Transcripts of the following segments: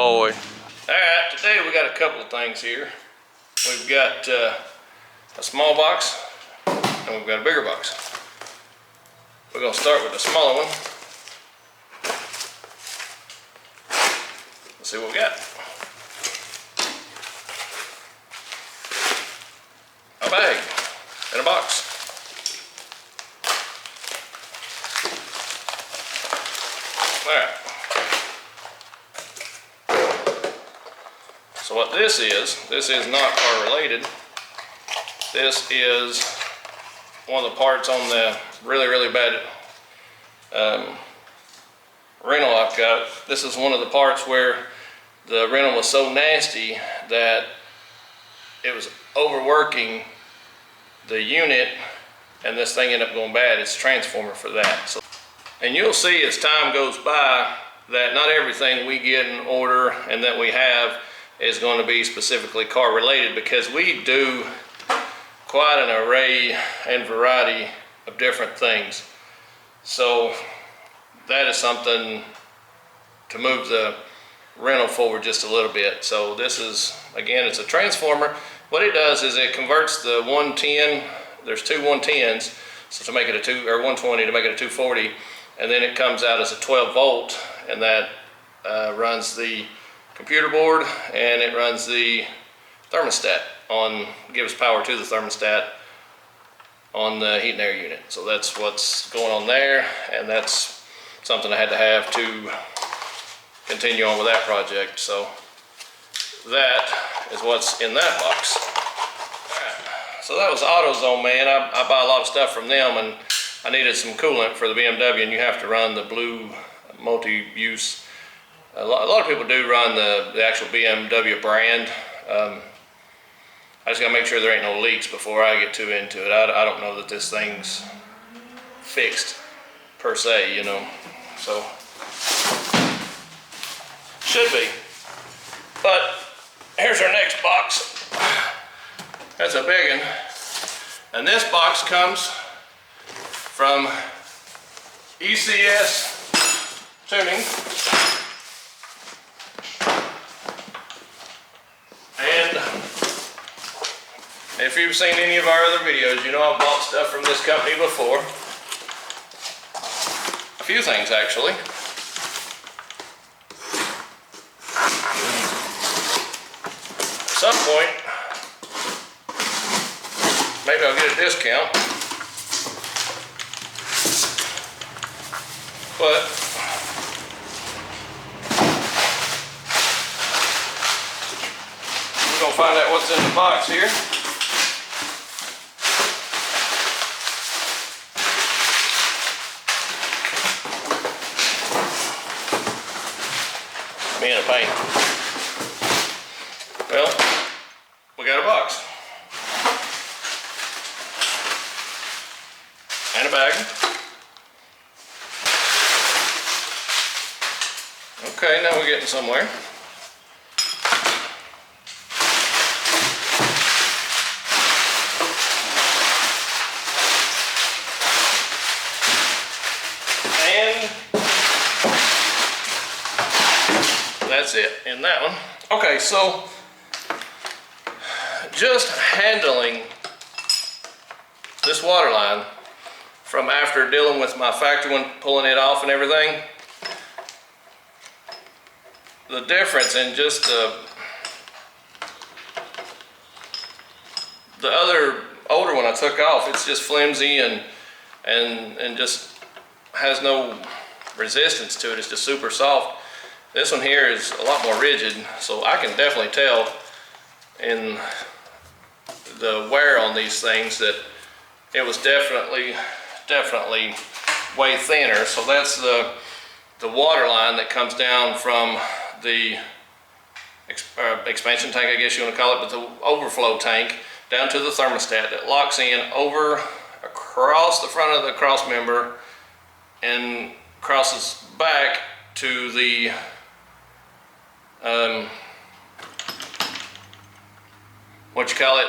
boy. Alright, today we got a couple of things here. We've got a small box and we've got a bigger box. We're going to start with the smaller one. Let's see what we got. A bag and a box. Alright. So what this is not car related. This is one of the parts on the really bad rental I've got. This is one of the parts where the rental was so nasty that it was overworking the unit and this thing ended up going bad. It's a transformer for that. So, and you'll see as time goes by that not everything we get in order and that we have is going to be specifically car related, because we do quite an array and variety of different things. So that is something to move the rental forward just a little bit. So this is, again, it's a transformer. What it does is it converts the 110, there's two 110s, so to make it a 120 to make it a 240, and then it comes out as a 12 volt, and that runs the computer board and it runs the thermostat gives power to the thermostat on the heat and air unit. So that's what's going on there, and that's something I had to have to continue on with that project. So that is what's in that box. Alright, so that was AutoZone, man. I buy a lot of stuff from them, and I needed some coolant for the BMW, and you have to run the blue multi-use. A lot of people do run the actual BMW brand. I just gotta make sure there ain't no leaks before I get too into it. I don't know that this thing's fixed per se, you know, so should be. But here's our next box. That's a big one, and this box comes from ECS Tuning. And if you've seen any of our other videos, you know I've bought stuff from this company before. A few things, actually. At some point, maybe I'll get a discount. But we're gonna find out what's in the box here. Me in a pain. Well, we got a box and a bag. Okay, now we're getting somewhere. And that's it in that one. Okay, so just handling this water line from after dealing with my factory one, pulling it off and everything, the difference in just the other older one I took off, it's just flimsy and just has no resistance to it. It's just super soft. This one here is a lot more rigid, so I can definitely tell in the wear on these things that it was definitely way thinner. So that's the water line that comes down from the expansion tank, I guess you want to call it, but the overflow tank down to the thermostat that locks in over across the front of the cross member and crosses back to the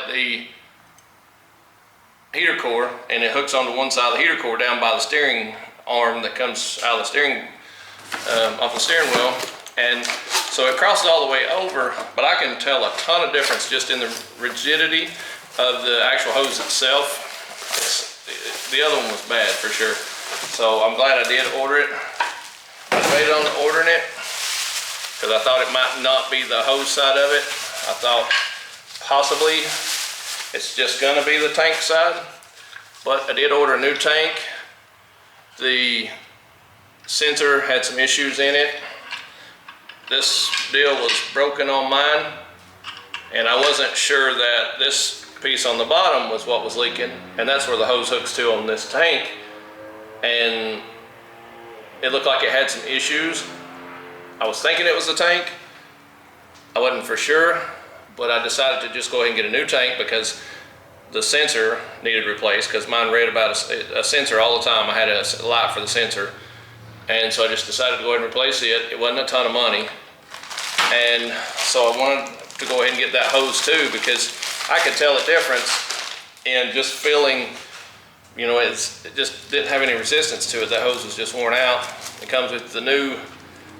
the heater core, and it hooks onto one side of the heater core down by the steering arm that comes out of the steering off the steering wheel. And So it crosses all the way over, but I can tell a ton of difference just in the rigidity of the actual hose itself. The other one was bad for sure. So I'm glad I did order it. I debated on ordering it because I thought it might not be the hose side of it. I thought possibly it's just gonna be the tank side, but I did order a new tank. The sensor had some issues in it. This deal was broken on mine, and I wasn't sure that this piece on the bottom was what was leaking, and that's where the hose hooks to on this tank, and it looked like it had some issues. I was thinking it was the tank. I wasn't for sure, but I decided to just go ahead and get a new tank because the sensor needed replaced, because mine read about a sensor all the time. I had a light for the sensor, and so I just decided to go ahead and replace it. It wasn't a ton of money, and so I wanted to go ahead and get that hose too, because I could tell the difference in just feeling, you know, it just didn't have any resistance to it. That hose was just worn out. It comes with the new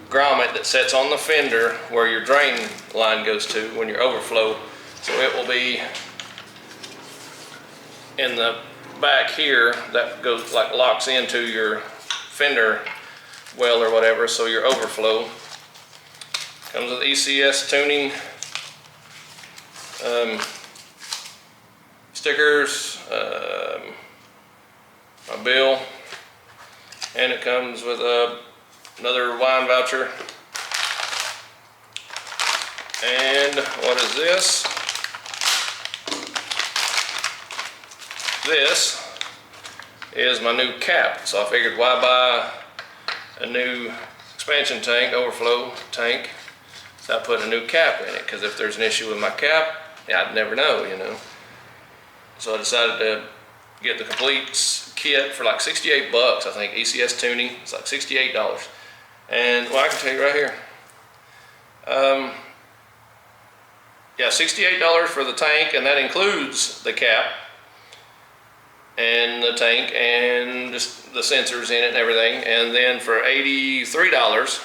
grommet that sets on the fender where your drain line goes to when your overflow. So it will be in the back here that goes, like, locks into your fender well or whatever, so your overflow. Comes with ECS Tuning stickers, a bill, and it comes with another wine voucher. And what is this? This is my new cap. So I figured, why buy a new expansion tank, overflow tank, without putting a new cap in it? Because if there's an issue with my cap, yeah, I'd never know, you know. So I decided to get the complete kit for like 68 bucks, I think. ECS Tuning, it's like $68. And well, I can tell you right here. Yeah, $68 for the tank, and that includes the cap and the tank and just the sensors in it and everything. And then for $83,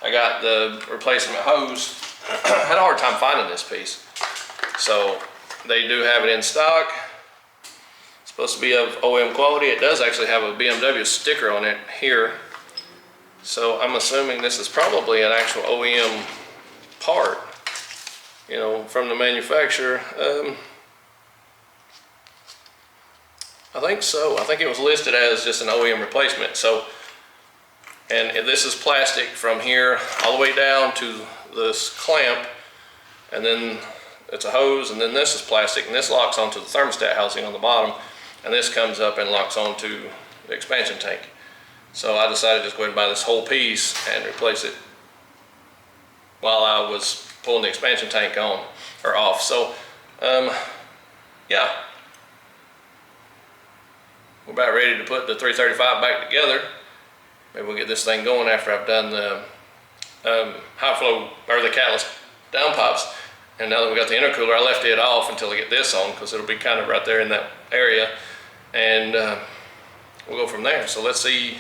I got the replacement hose. I had a hard time finding this piece. So they do have it in stock. It's supposed to be of OEM quality. It does actually have a BMW sticker on it here. So I'm assuming this is probably an actual OEM part, you know, from the manufacturer. I think so. I think it was listed as just an OEM replacement. So, and this is plastic from here all the way down to this clamp, and then it's a hose, and then this is plastic, and this locks onto the thermostat housing on the bottom, and this comes up and locks onto the expansion tank. So I decided to just go ahead and buy this whole piece and replace it while I was pulling the expansion tank on or off. So yeah, we're about ready to put the 335 back together. Maybe we'll get this thing going after I've done the high flow or the catalyst downpipes. And now that we got the intercooler, I left it off until I get this on, because it'll be kind of right there in that area, and we'll go from there. So let's see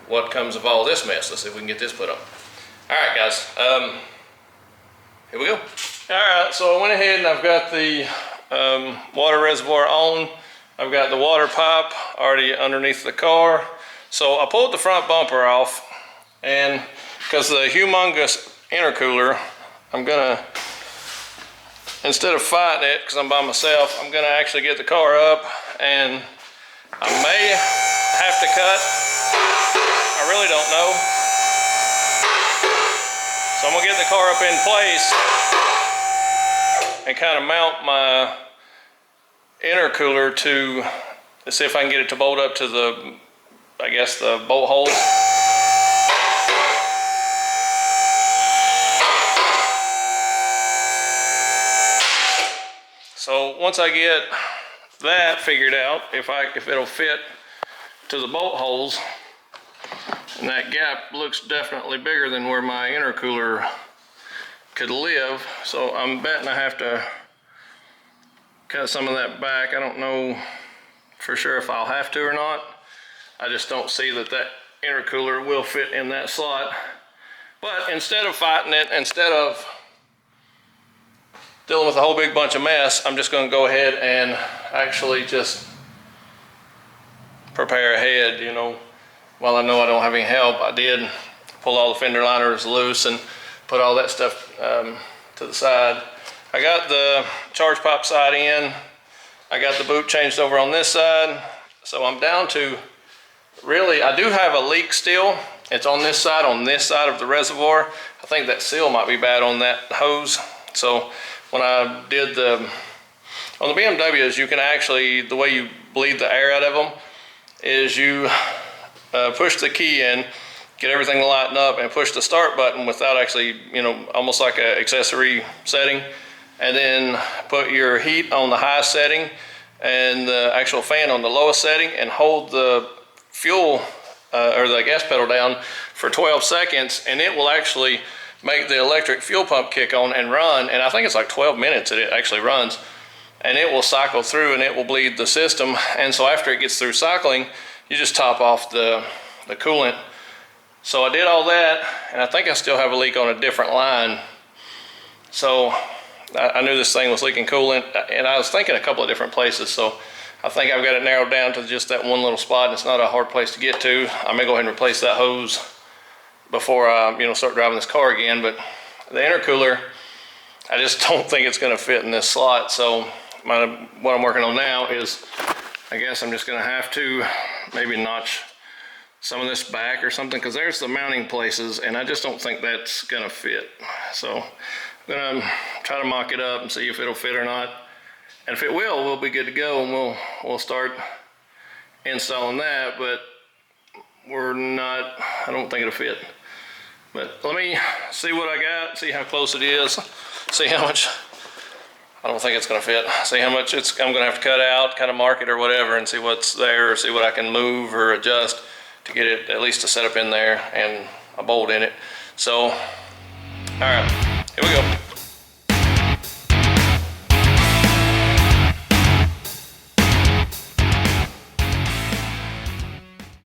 what comes of all this mess. Let's see if we can get this put on. All right, guys, here we go. All right, so I went ahead and I've got the water reservoir on. I've got the water pipe already underneath the car. So I pulled the front bumper off, and because the humongous intercooler, I'm gonna, instead of fighting it because I'm by myself, I'm gonna actually get the car up, and I may have to cut. I really don't know. So I'm gonna get the car up in place and kind of mount my intercooler to see if I can get it to bolt up to the, I guess, the bolt holes. So once I get that figured out, if it'll fit to the bolt holes, and that gap looks definitely bigger than where my intercooler could live, so I'm betting I have to cut some of that back. I don't know for sure if I'll have to or not. I just don't see that intercooler will fit in that slot But instead of fighting it, instead of dealing with a whole big bunch of mess, I'm just going to go ahead and actually just prepare ahead, you know. While I know I don't have any help, I did pull all the fender liners loose and put all that stuff to the side. I got the charge pipe side in. I got the boot changed over on this side. So I'm down to, really, I do have a leak still. It's on this side of the reservoir. I think that seal might be bad on that hose. So when I did on the BMWs, you can actually, the way you bleed the air out of them is you push the key in, get everything to lighten up, and push the start button without actually, you know, almost like an accessory setting, and then put your heat on the highest setting and the actual fan on the lowest setting, and hold the fuel or the gas pedal down for 12 seconds, and it will actually make the electric fuel pump kick on and run. And I think it's like 12 minutes that it actually runs, and it will cycle through and it will bleed the system. And so after it gets through cycling, you just top off the coolant. So I did all that, and I think I still have a leak on a different line. So I knew this thing was leaking coolant, and I was thinking a couple of different places. So I think I've got it narrowed down to just that one little spot, and it's not a hard place to get to. I may go ahead and replace that hose before I, you know, start driving this car again. But the intercooler, I just don't think it's going to fit in this slot. So what I'm working on now is, I guess I'm just going to have to maybe notch some of this back or something, because there's the mounting places, and I just don't think that's going to fit. So I'm going to try to mock it up and see if it'll fit or not. And if it will, we'll be good to go, and we'll start installing that. But we're not, I don't think it'll fit. But let me see what I got, see how close it is, see how much, I don't think it's gonna fit, see how much I'm gonna have to cut out, kind of mark it or whatever, and see what's there, or see what I can move or adjust to get it at least to set up in there and a bolt in it. So, all right, here we go.